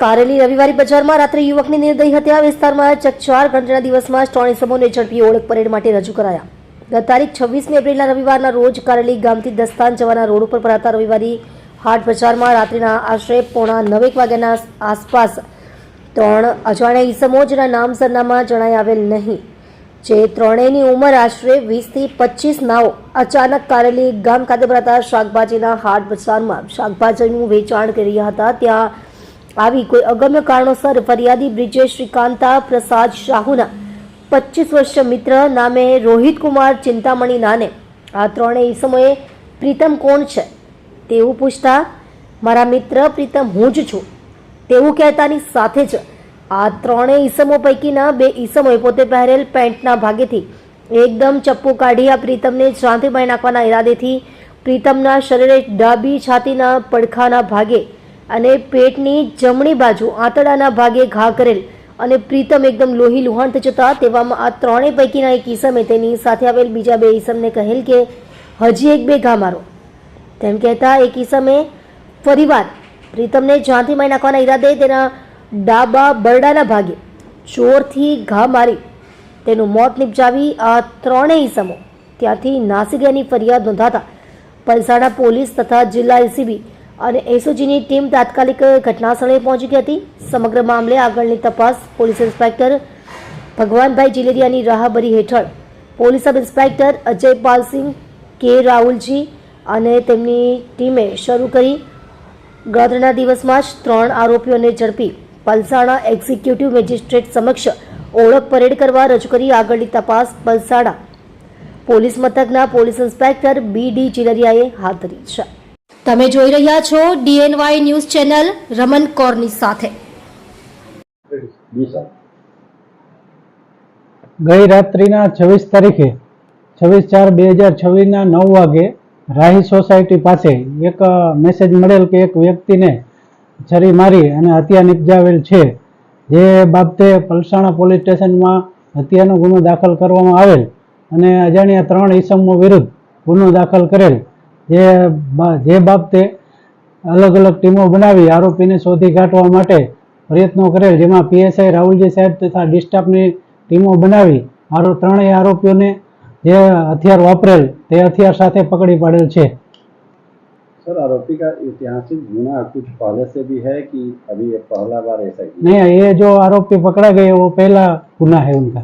કારેલી રવિવારી બજારમાં રાત્રે યુવકની નિર્દયી હત્યા વિસ્તારમાં ચકચાર ઘટના દિવસમાં જ 3 ઇસમોને ઝડપી ઓળખ પરેડ માટે રજૂ કરાયા. ગત તારીખ 26મી એપ્રિલના રવિવારના રોજ કારેલી ગામથી દસ્તાન જવાના રોડ ઉપર ભરાતા રવિવારી હાટ બજારમાં રાત્રિના આશરે 8:45 વાગ્યાના આસપાસ 3 અજાણ્યા ઇસમો જેના નામ સરનામા જણાઈ આવેલ નહીં, જે ત્રણેયની ઉંમર આશરે 20 થી 25 નાઓ અચાનક કારેલી ગામ ખાતે ભરાતા શાકભાજીના હાટ બજારમાં શાકભાજીનું વેચાણ કરી રહ્યા હતા. ત્યાં આવી કોઈ અગમ્ય કારણોસર ફરિયાદી બ્રિજેશ શ્રીકાંતા પ્રસાદ શાહુના 25 વર્ષીય મિત્ર નામે રોહિત કુમાર ચિંતામણી નાને આ ત્રણેય ઈસમોએ પ્રીતમ કોણ છે તેવું પૂછતા મારા મિત્ર પ્રીતમ હું જ છું તેવું કહેતાની સાથે જ આ ત્રણેય ઈસમો પૈકીના 2 ઈસમોએ પોતે પહેરેલ પેન્ટના ભાગેથી એકદમ ચપ્પુ કાઢી આ પ્રીતમને જાનથી મારી નાખવાના ઈરાદેથી પ્રીતમના શરીરે ડાબી છાતીના પડખાના ભાગે અને પેટની જમણી બાજુ આંતરડાના ભાગે ઘા કરેલ અને પ્રીતમ એકદમ લોહી લુહાણ થઈ જતા તેવામાં આ ત્રણેય પૈકીના એક ઈસમે તેની સાથે આવેલ બીજા 2 ઈસમને કહેલ કે હજી 1-2 ઘા મારો. તેમ કહેતા એક ઈસમે ફરીવાર પ્રીતમને જાનથી મારી નાખવાના ઈરાદે તેના ડાબા બરડાના ભાગે જોરથી ઘા મારી તેનું મોત નિપજાવી આ ત્રણેય ઈસમો ત્યાંથી નાસી ગયાની ફરિયાદ નોંધાતા પલસાણા પોલીસ તથા જિલ્લા એલસીબી અને એસઓજીની ટીમ તાત્કાલિક ઘટનાસ્થળે પહોંચી ગઈ હતી. સમગ્ર મામલે આગળની તપાસ પોલીસ ઇન્સ્પેક્ટર ભગવાનભાઈ જીલેરિયાની રાહબરી હેઠળ પોલીસ સબ ઇન્સ્પેક્ટર અજયપાલસિંહ કે રાહુલજી અને તેમની ટીમે શરૂ કરી. ગતના દિવસમાં જ 3 આરોપીઓને ઝડપી પલસાણા એક્ઝિક્યુટિવ મેજિસ્ટ્રેટ સમક્ષ ઓળખ પરેડ કરવા રજૂ કરી આગળની તપાસ પલસાણા પોલીસ મથકના પોલીસ ઇન્સ્પેક્ટર BD જીલેરિયાએ હાથ ધરી છે. તમે જોઈ રહ્યા છો DNY ન્યૂઝ ચેનલ રમન કોરની સાથે. ગઈ રાત્રિના 26 તારીખે 26/4/2026 ના 9 વાગે રાહી સોસાયટી પાસે એક મેસેજ મળેલ કે એક વ્યક્તિને છરી મારી અને હત્યા નિપજાવેલ છે. જે બાબતે પલસાણા પોલીસ સ્ટેશનમાં હત્યાનો ગુનો દાખલ કરવામાં આવેલ અને અજાણ્યા 3 ઈસમો વિરુદ્ધ ગુનો દાખલ કરેલ. જે બાબતે અલગ અલગ ટીમો બનાવી આરોપીને શોધી કાઢવા માટે પ્રયત્નો કરેલ, જેમાં PSI રાહુલજી સાહેબ તથા ડિસ્ટાફની ટીમો બનાવી ત્રણેય આરોપીઓને જે હથિયાર વાપરેલ તે હથિયાર સાથે પકડી પાડેલ છે. सर, आरोपी का ऐतिहासिक गुना कुछ पहले से भी है कि अभी ये पहला बार ऐसा किया? नहीं, ये जो आरोपी पकड़ा गए वो पहला गुना है उनका.